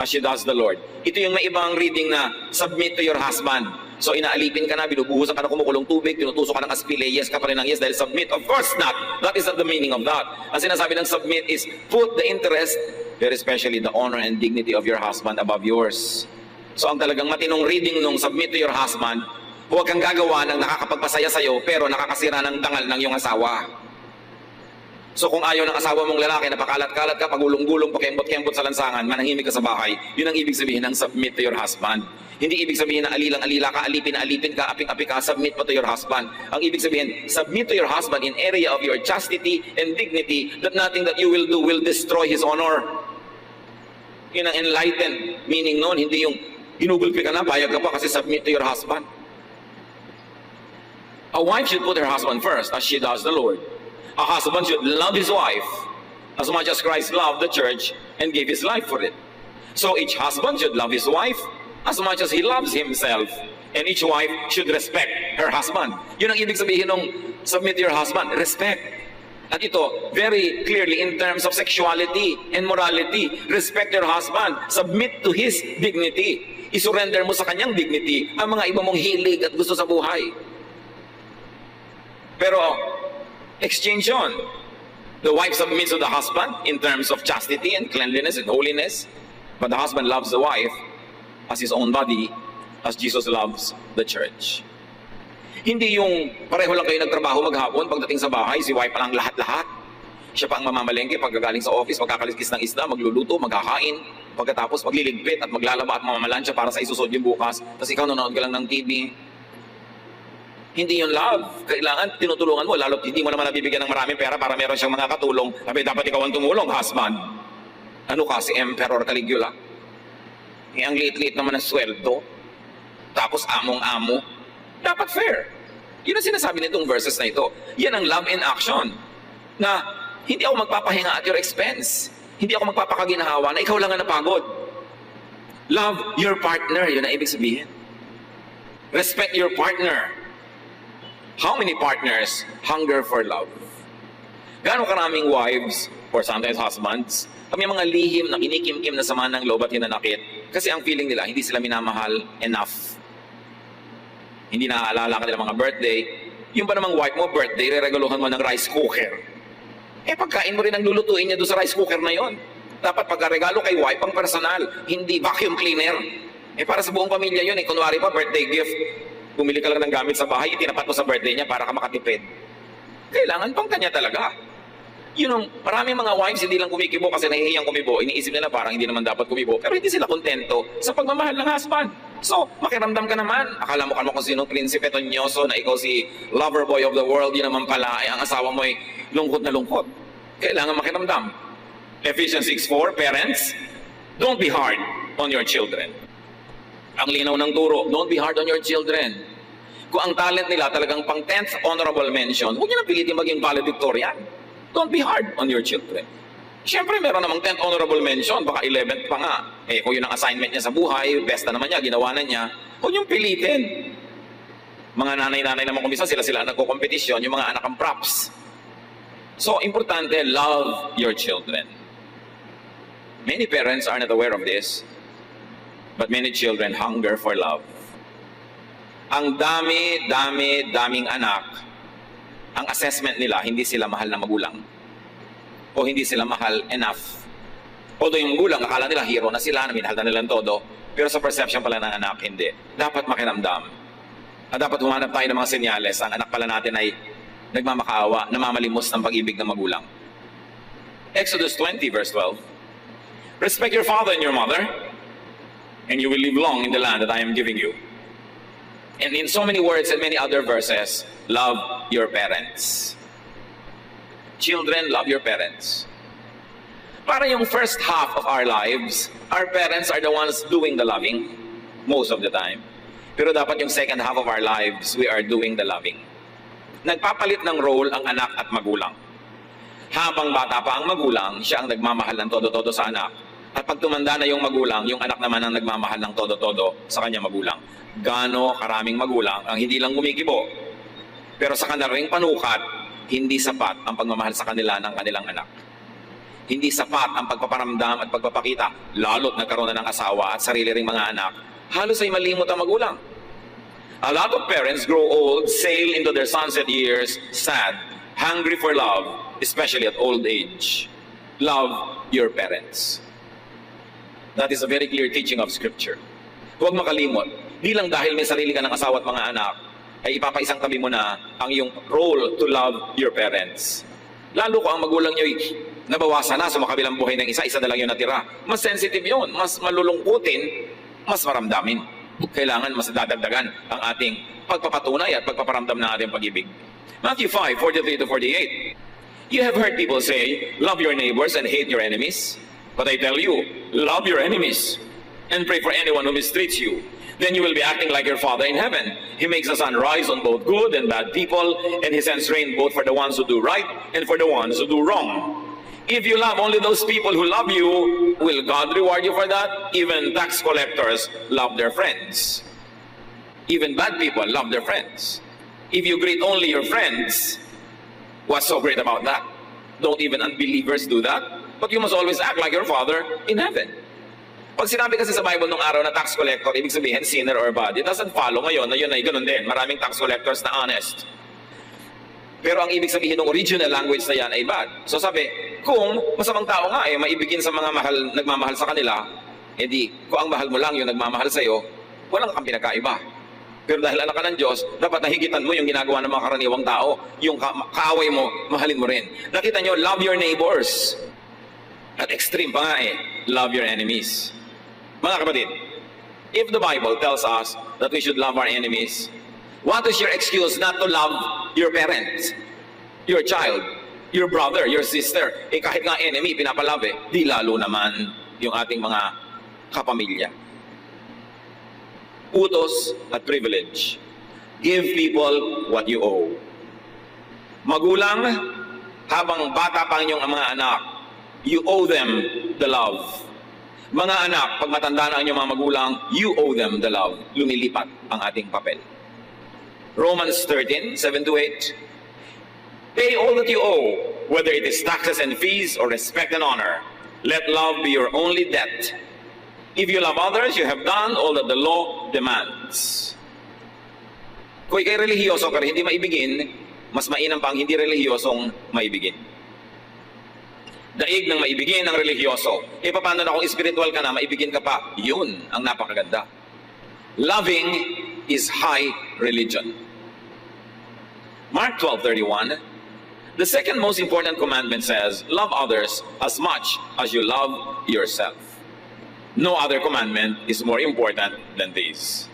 as she does the Lord. Ito yung may ibang reading na submit to your husband. So inaalipin ka na, binubuhusan ka na kumukulong tubig, tinutusok ka ng aspile, yes ka pa rin ng yes dahil submit. Of course not. That is not the meaning of that. Ang sinasabi ng submit is put the interest, very especially the honor and dignity of your husband above yours. So ang talagang matinong reading nung submit to your husband, huwag kang gagawa ng nakakapagpasaya sa'yo pero nakakasira ng dangal ng iyong asawa. So kung ayaw ng asawa mong lalaki, napakalat-kalat ka, pagulong-gulong, pakembot-kembot sa lansangan, manahimik ka sa bahay, yun ang ibig sabihin ng submit to your husband. Hindi ibig sabihin na alilang-alila ka, alipin ka, aping-api ka, submit pa to your husband. Ang ibig sabihin, submit to your husband in area of your chastity and dignity that nothing that you will do will destroy his honor. Yun ang enlightened meaning nun, hindi yung ginugulpi ka na, bayag ka pa kasi submit to your husband. A wife should put her husband first as she does the Lord. A husband should love his wife as much as Christ loved the church and gave his life for it. So each husband should love his wife as much as he loves himself. And each wife should respect her husband. Yun ang ibig sabihin ng submit to your husband, respect. At ito, very clearly in terms of sexuality and morality, respect your husband, submit to his dignity. Isurrender mo sa kanyang dignity ang mga iba mong hilig at gusto sa buhay. Pero, exchange yun. The wife submits to the husband in terms of chastity and cleanliness and holiness. But the husband loves the wife as his own body, as Jesus loves the church. Hindi yung pareho lang kayo nagtrabaho maghapon, pagdating sa bahay, si wife pa lang lahat-lahat. Siya pa ang mamamalengke pagkagaling sa office, magkakaliskis ng isda, magluluto, magkakain, pagkatapos magliligpit at maglalaba at mamamalansya para sa isusod yung bukas. Tapos ikaw nanonood ka lang ng TV. Hindi yung love. Kailangan tinutulungan mo, lalo't hindi mo naman nabibigyan ng maraming pera para meron siyang mga katulong. Sabi, dapat ikaw ang tumulong, husband. Ano ka, si Emperor Caligula? Ang liit-liit naman ng sweldo. Tapos among-amo. Dapat fair. Yun ang sinasabi nitong verses na ito. Yan ang love in action. Na hindi ako magpapahinga at your expense. Hindi ako magpapakaginahawa na ikaw lang ang napagod. Love your partner. Yun ang ibig sabihin. Respect your partner. How many partners hunger for love? Gaano karaming wives, or sometimes husbands, may mga lihim na kinikimkim na sama ng loob at hinanakit kasi ang feeling nila, hindi sila minamahal enough. Hindi naaalala ka nila mga birthday. Yung ba namang wife mo, birthday, re-regaluhan mo ng rice cooker. Pagkain mo rin ang lulutuin niya doon sa rice cooker na yon. Dapat pagka-regalo kay wife, pang personal, hindi vacuum cleaner. Para sa buong pamilya yun, kunwari pa, birthday gift. Bumili ka lang ng gamit sa bahay, itinapat mo sa birthday niya para ka makatipid. Kailangan pang kanya talaga. Yun ang maraming mga wives hindi lang kumikibo kasi nahihiyang kumibo. Iniisip nila parang hindi naman dapat kumibo. Pero hindi sila kontento sa pagmamahal ng husband. So, makiramdam ka naman. Akala mo kung sinong prinsipe tonyoso na ikaw si lover boy of the world. Yun naman pala ay ang asawa mo ay lungkot na lungkot. Kailangan makiramdam. Ephesians 6:4, parents, don't be hard on your children. Ang linaw ng turo, don't be hard on your children. Kung ang talent nila talagang pang 10th honorable mention, huwag nyo na pilitin maging valedictorian. Don't be hard on your children. Siyempre, meron namang 10th honorable mention, baka 11th pa nga. Kung yun ang assignment niya sa buhay, best na naman niya, ginawa na niya, huwag nyo pilitin. Mga nanay-nanay naman kumisa, sila nagko-competition, yung mga anak ang props. So, importante, love your children. Many parents are not aware of this. But many children hunger for love. Ang daming anak, ang assessment nila, hindi sila mahal na magulang. O hindi sila mahal enough. Although yung magulang, akala nila hero na sila, na minahal na nilang todo. Pero sa perception pala ng anak, hindi. Dapat makiramdam. At dapat humanap tayo ng mga senyales. Ang anak pala natin ay nagmamakaawa, namamalimos ng pag-ibig ng magulang. Exodus 20 verse 12. Respect your father and your mother, and you will live long in the land that I am giving you. And in so many words and many other verses, love your parents. Children, love your parents. Para yung first half of our lives, our parents are the ones doing the loving. most of the time. Pero dapat yung second half of our lives, we are doing the loving. Nagpapalit ng role ang anak at magulang. Habang bata pa ang magulang, siya ang nagmamahal ng todo-todo sa anak. At pag tumanda na yung magulang, yung anak naman ang nagmamahal ng todo-todo sa kanya magulang. Gaano karaming magulang ang hindi lang gumigibo, pero sa kanilang panukat, hindi sapat ang pagmamahal sa kanila ng kanilang anak. Hindi sapat ang pagpaparamdam at pagpapakita, lalo't nagkaroon na ng asawa at sarili ring mga anak, halos ay malimot ang magulang. A lot of parents grow old, sail into their sunset years, sad, hungry for love, especially at old age. Love your parents. That is a very clear teaching of Scripture. Huwag makalimot. Di lang dahil may sarili ka ng asawa at mga anak, ay ipapaisang tabi mo na ang iyong role to love your parents. Lalo ko ang magulang nyo nabawasan na sa makabilang buhay ng isa na lang yung natira. Mas sensitive yun, mas malulungkutin, mas maramdamin. Kailangan mas dadagdagan ang ating pagpapatunay at pagpaparamdam ng ating pag-ibig. Matthew 5:43-48. You have heard people say, love your neighbors and hate your enemies. But I tell you, love your enemies and pray for anyone who mistreats you. Then you will be acting like your Father in heaven. He makes the sun rise on both good and bad people, and He sends rain both for the ones who do right and for the ones who do wrong. If you love only those people who love you, will God reward you for that? Even tax collectors love their friends. Even bad people love their friends. If you greet only your friends, what's so great about that? Don't even unbelievers do that? But you must always act like your Father in heaven. Pag sinabi kasi sa Bible nung araw na tax collector, ibig sabihin sinner or bad, it doesn't follow ngayon na yun ay ganun din. Maraming tax collectors na honest. Pero ang ibig sabihin ng original language na yan ay bad. So sabi, kung masamang tao nga ay maibigin sa mga nagmamahal sa kanila, edi kung ang mahal mo lang yung nagmamahal sa iyo, walang kang pinakaiba. Pero dahil anak ka ng Diyos, dapat nahigitan mo yung ginagawa ng mga karaniwang tao. Yung kaaway mo, mahalin mo rin. Nakita nyo, love your neighbors. At extreme pa nga love your enemies. Mga kapatid, if the Bible tells us that we should love our enemies, what is your excuse not to love your parents, your child, your brother, your sister? Kahit nga enemy, pinapalove di lalo naman yung ating mga kapamilya. Utos at privilege. Give people what you owe. Magulang, habang bata pa ang inyong mga anak, you owe them the love. Mga anak, pag matanda na ang inyong mga magulang, you owe them the love. Lumilipat ang ating papel. Romans 13:7-8. Pay all that you owe, whether it is taxes and fees or respect and honor. Let love be your only debt. If you love others, you have done all that the law demands. Kung ikay relihiyoso pero hindi maibigin, mas mainam pa ang hindi relihiyosong maibigin. Daig ng maibigin ng relihiyoso. Paano na kung spiritual ka na, maibigin ka pa? Yun ang napakaganda. Loving is high religion. Mark 12:31. The second most important commandment says, love others as much as you love yourself. No other commandment is more important than this.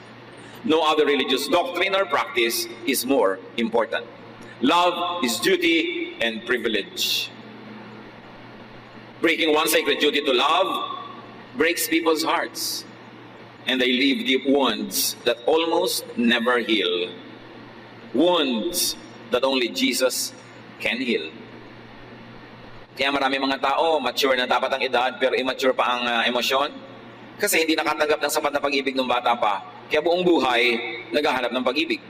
No other religious doctrine or practice is more important. Love is duty and privilege. Breaking one sacred duty to love breaks people's hearts, and they leave deep wounds that almost never heal. Wounds that only Jesus can heal. Kaya marami mga tao, mature na dapat ang edad, pero immature pa ang emosyon. Kasi hindi nakatanggap ng sapat na pag-ibig ng bata pa. Kaya buong buhay, naghahanap ng pag-ibig.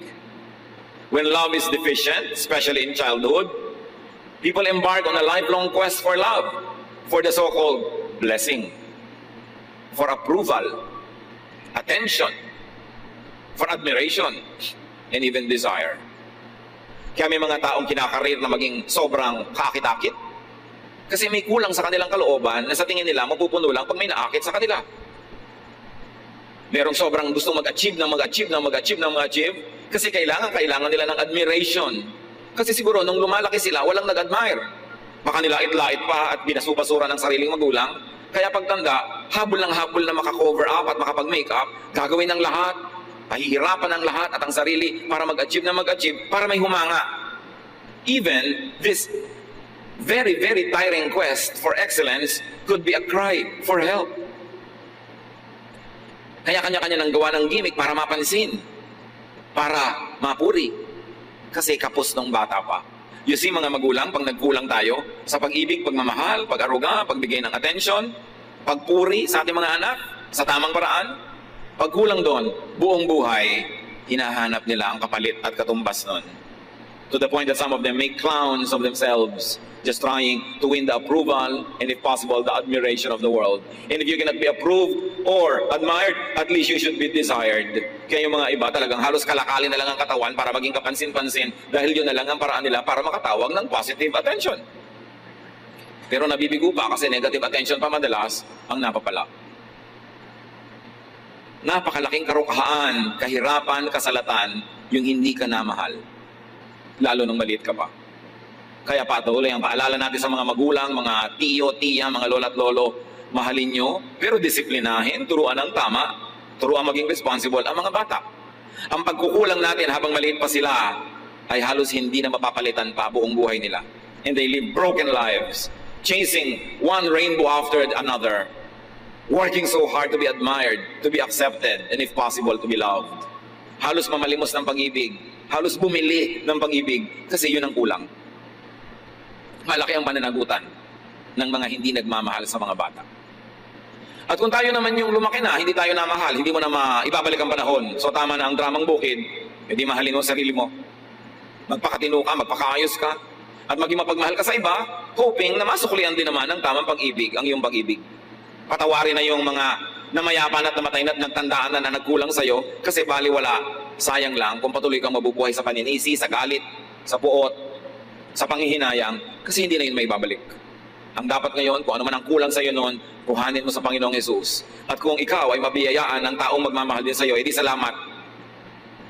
When love is deficient, especially in childhood, people embark on a lifelong quest for love, for the so-called blessing, for approval, attention, for admiration, and even desire. Kaya may mga taong kinakarir na maging sobrang kakit-akit kasi may kulang sa kanilang kalooban na sa tingin nila mapupuno lang pag may naakit sa kanila. Merong sobrang gustong mag-achieve kasi kailangan nila ng admiration. Kasi siguro nung lumalaki sila, walang nag-admire. Baka nilait-lait pa at binasupasura ng sariling magulang. Kaya pagtanda, habol na maka-cover up at makapag-make up, gagawin ng lahat, pahihirapan ng lahat at ang sarili para mag-achieve, para may humanga. Even this very, very tiring quest for excellence could be a cry for help. Kaya kanya-kanya nang gawa ng gimmick para mapansin, para mapuri. Kasi kapos ng bata pa. You see mga magulang, pag nagkulang tayo sa pag-ibig, pagmamahal, pag-aruga, pagbigay ng atensyon, pagpuri sa ating mga anak, sa tamang paraan, pagkulang doon, buong buhay, hinahanap nila ang kapalit at katumbas nun. To the point that some of them make clowns of themselves, just trying to win the approval and if possible, the admiration of the world. And if you cannot be approved or admired, at least you should be desired. Kaya yung mga iba talagang halos kalakalin na lang ang katawan para maging kapansin-pansin dahil yun na lang ang paraan nila para makatawag ng positive attention. Pero nabibigo pa kasi negative attention pa madalas ang napapala. Napakalaking karukahan, kahirapan, kasalatan, yung hindi ka namahal. Lalo nung maliit ka pa. Kaya patuloy ang paalala natin sa mga magulang, mga tiyo, tiya, mga lola at lolo, mahalin nyo, pero disiplinahin, turuan ang tama, turuan maging responsible ang mga bata. Ang pagkukulang natin habang maliit pa sila ay halos hindi na mapapalitan pa buong buhay nila. And they live broken lives, chasing one rainbow after another, working so hard to be admired, to be accepted, and if possible, to be loved. Halos mamalimos ng pag-ibig, halos bumili ng pag-ibig kasi yun ang kulang. Malaki ang pananagutan ng mga hindi nagmamahal sa mga bata. At kung tayo naman yung lumaki na, hindi tayo namahal, hindi mo na ibabalik ang panahon. So tama na ang dramang bukid, hindi mahalin mo sarili mo. Magpakatino ka, magpakaayos ka, at maging mapagmahal ka sa iba, hoping na masuklian din naman ng tamang pag-ibig, ang iyong pag-ibig. Patawarin na yung mga namayapan at namatay na at nagtandaan na nagkulang sa'yo kasi baliwala, sayang lang kung patuloy kang mabubuhay sa paninisi, sa galit, sa puot, sa panghihinayang kasi hindi na yun may babalik. Ang dapat ngayon, kung ano man ang kulang sa'yo noon, kuhanin mo sa Panginoong Hesus. At kung ikaw ay mabiyayaan ng taong magmamahal din sa'yo, edi salamat.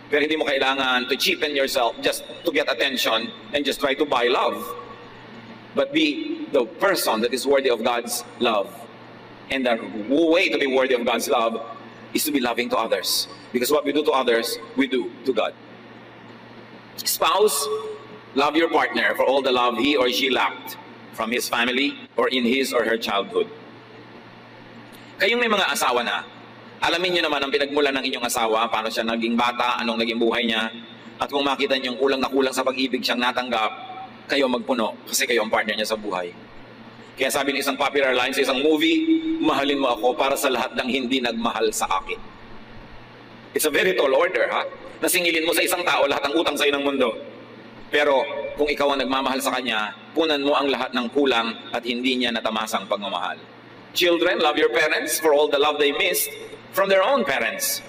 Pero hindi mo kailangan to cheapen yourself just to get attention and just try to buy love. But be the person that is worthy of God's love. And the way to be worthy of God's love is to be loving to others. Because what we do to others, we do to God. Spouse, love your partner for all the love he or she lacked from his family or in his or her childhood. Kayong may mga asawa na, alamin nyo naman ang pinagmulan ng inyong asawa, paano siya naging bata, anong naging buhay niya, at kung makita nyo yung kulang na kulang sa pag-ibig siyang natanggap, kayo magpuno kasi kayo ang partner niya sa buhay. Kaya sabi ng isang popular line sa isang movie, mahalin mo ako para sa lahat ng hindi nagmahal sa akin. It's a very tall order, ha? Nasingilin mo sa isang tao lahat ng utang sa'yo ng mundo. Pero kung ikaw ang nagmamahal sa kanya, punan mo ang lahat ng kulang at hindi niya natamasang pagmamahal. Children, love your parents for all the love they missed from their own parents.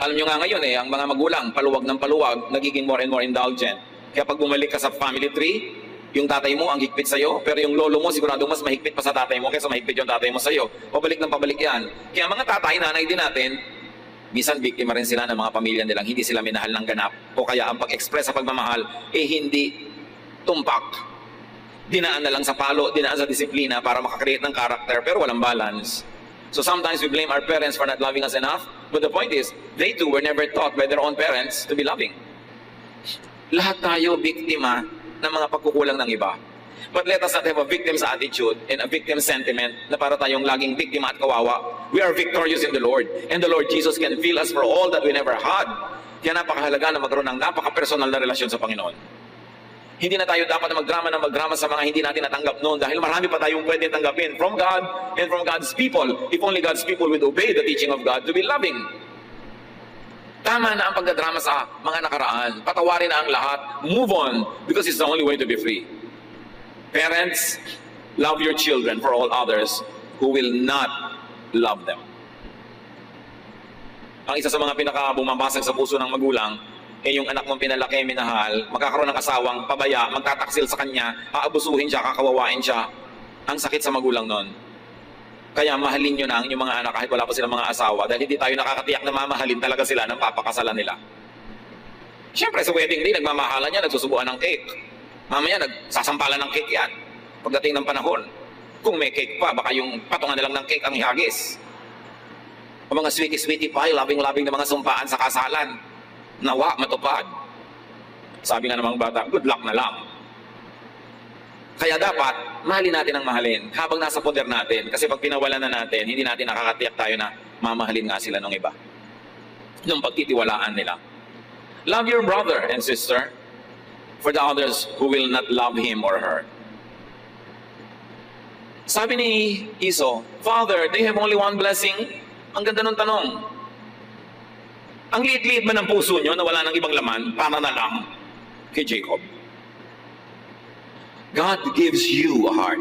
Alam nyo nga ngayon ang mga magulang, paluwag ng paluwag, nagiging more and more indulgent. Kaya pag bumalik ka sa family tree, yung tatay mo ang higpit sa'yo, pero yung lolo mo sigurado mas mahigpit pa sa tatay mo kaysa mahigpit yung tatay mo sa'yo. Pabalik ng pabalik yan. Kaya mga tatay, nanay din natin, minsan biktima rin sila ng mga pamilya nilang hindi sila minahal ng ganap o kaya ang pag-express sa pagmamahal hindi tumpak. Dinaan na lang sa palo, dinaan sa disiplina para makakreate ng karakter pero walang balance. So sometimes we blame our parents for not loving us enough, but the point is, they too were never taught by their own parents to be loving. Lahat tayo biktima ng mga pagkukulang ng iba. But let us not have a victim's attitude and a victim sentiment na para tayong laging biktima at kawawa. We are victorious in the Lord. And the Lord Jesus can fill us for all that we never had. Kaya napakahalaga na magkaroon ng napaka-personal na relasyon sa Panginoon. Hindi na tayo dapat na magdrama sa mga hindi natin natanggap noon dahil marami pa tayong pwede tanggapin from God and from God's people. If only God's people would obey the teaching of God to be loving. Tama na ang pagdadrama sa mga nakaraan. Patawarin na ang lahat. Move on because it's the only way to be free. Parents, love your children for all others who will not love them. Ang isa sa mga pinakabumabasag sa puso ng magulang yung anak mong pinalaki, minahal, magkakaroon ng asawang pabaya, magtataksil sa kanya, aabusuhin siya, kakawawain siya. Ang sakit sa magulang nun. Kaya mahalin nyo na ang inyong mga anak kahit wala pa silang mga asawa dahil hindi tayo nakakatiyak na mamahalin talaga sila ng papakasalan nila. Siyempre sa wedding day, nagmamahalan niya, nagsusubuan ng cake. Mamaya, nagsasampalan ng cake yan. Pagdating ng panahon, kung may cake pa, baka yung patungan na lang ng cake ang ihagis. O mga sweetie-sweetie pie, labing-labing na mga sumpaan sa kasalan. Nawa, matupad. Sabi nga ng mga bata, good luck na lang. Kaya dapat, mahalin natin ang mahalin habang nasa poder natin. Kasi pag pinawalan na natin, hindi natin nakakatiyak tayo na mamahalin nga sila ng iba. Nung pagtitiwalaan nila. Love your brother and sister for the others who will not love him or her. Sabi ni Esau, Father, they have only one blessing. Ang ganda ng tanong. Ang liit-liit ba ng puso nyo na wala ng ibang laman para na lang kay Jacob? God gives you a heart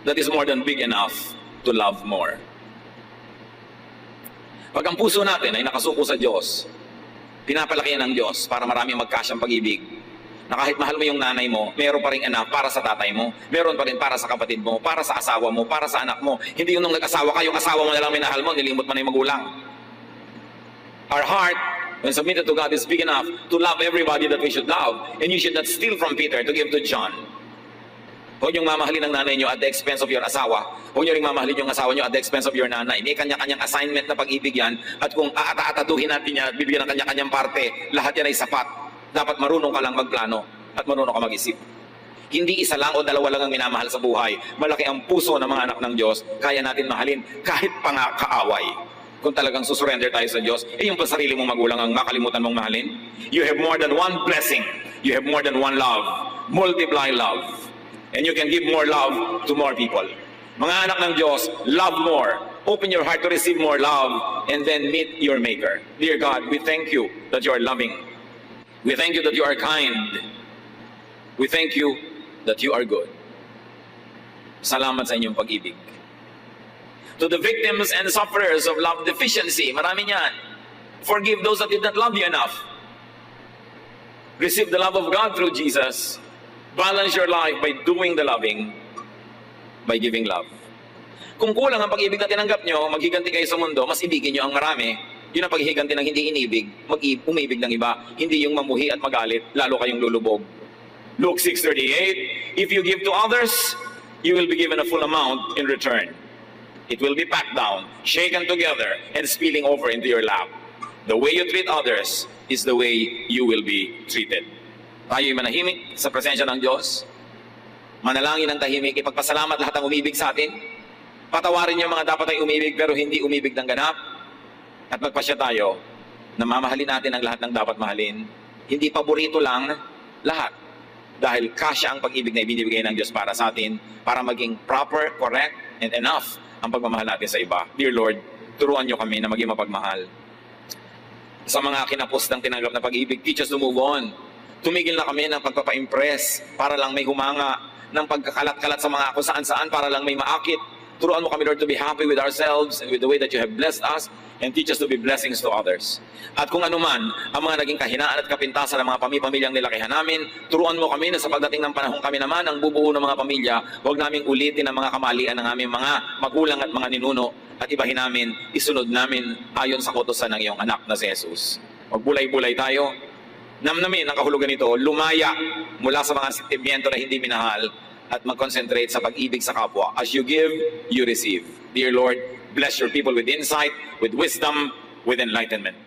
that is more than big enough to love more. Pag ang puso natin ay nakasuko sa Diyos, pinapalaki ng Diyos para marami magkasyang pag-ibig, na kahit mahal mo yung nanay mo, meron pa rin enough para sa tatay mo, meron pa rin para sa kapatid mo, para sa asawa mo, para sa anak mo. Hindi yung nung nag-asawa ka, yung asawa mo na lang minahal mo, nilimot mo na yung magulang. Our heart, when submitted to God, is big enough to love everybody that we should love. And you should not steal from Peter to give to John. Huwag niyong mamahalin ang nanay niyo at the expense of your asawa. Huwag niyo rin mamahalin yung asawa niyo at the expense of your nanay. May kanya-kanyang assignment na pag-ibig yan. At kung aata-atatuhin natin yan at bibigyan ng kanya-kanyang parte, lahat yan ay sapat. Dapat marunong ka lang magplano at marunong ka mag-isip. Hindi isa lang o dalawa lang ang minamahal sa buhay. Malaki ang puso ng mga anak ng Diyos. Kaya natin mahalin kahit pa nga kaaway. Kung talagang susurrender tayo sa Diyos, yung pa sarili mong magulang ang makalimutan mong mahalin. You have more than one blessing. You have more than one love. Multiply love. And you can give more love to more people. Mga anak ng Diyos, love more. Open your heart to receive more love and then meet your Maker. Dear God, we thank you that you are loving. We thank you that you are kind. We thank you that you are good. Salamat sa inyong pag-ibig. To the victims and sufferers of love deficiency, marami niyan. Forgive those that did not love you enough. Receive the love of God through Jesus. Balance your life by doing the loving, by giving love. Kung kulang ang pag-ibig na tinanggap nyo, maghiganti kayo sa mundo, mas ibigin nyo ang marami. Yun ang paghihiganti ng hindi inibig, umibig ng iba. Hindi yung mamuhi at magalit, lalo kayong lulubog. Luke 6:38, if you give to others, you will be given a full amount in return. It will be packed down, shaken together, and spilling over into your lap. The way you treat others is the way you will be treated. Tayo'y manahimik sa presensya ng Diyos. Manalangin ng tahimik, ipagpasalamat lahat ang umibig sa atin. Patawarin yung mga dapat ay umibig pero hindi umibig ng ganap. At magpasya tayo na mamahalin natin ang lahat ng dapat mahalin. Hindi paborito lang lahat. Dahil kasya ang pag-ibig na ibinibigay ng Diyos para sa atin, para maging proper, correct, and enough ang pagmamahal natin sa iba. Dear Lord, turuan niyo kami na maging mapagmahal. Sa mga kinapos ng tinanggap na pag-ibig, teach us to move on. Tumigil na kami ng pagpapa-impress para lang may humanga, ng pagkakalat-kalat sa mga kung saan-saan para lang may maakit. Turuan mo kami, Lord, to be happy with ourselves and with the way that you have blessed us, and teach us to be blessings to others. At kung ano man ang mga naging kahinaan at kapintasan ng mga pamilyang nilakihan namin, turuan mo kami na sa pagdating ng panahon kami naman ang bubuo ng mga pamilya, huwag naming ulitin ang mga kamalian ng aming mga magulang at mga ninuno, at ibahin namin, isunod namin ayon sa kautusan ng iyong anak na si Jesus. Magbulay-bulay tayo, namnamin ang kahulugan nito, lumaya mula sa mga sentimiento na hindi minahal at mag-concentrate sa pag-ibig sa kapwa. As you give, you receive. Dear Lord, bless your people with insight, with wisdom, with enlightenment.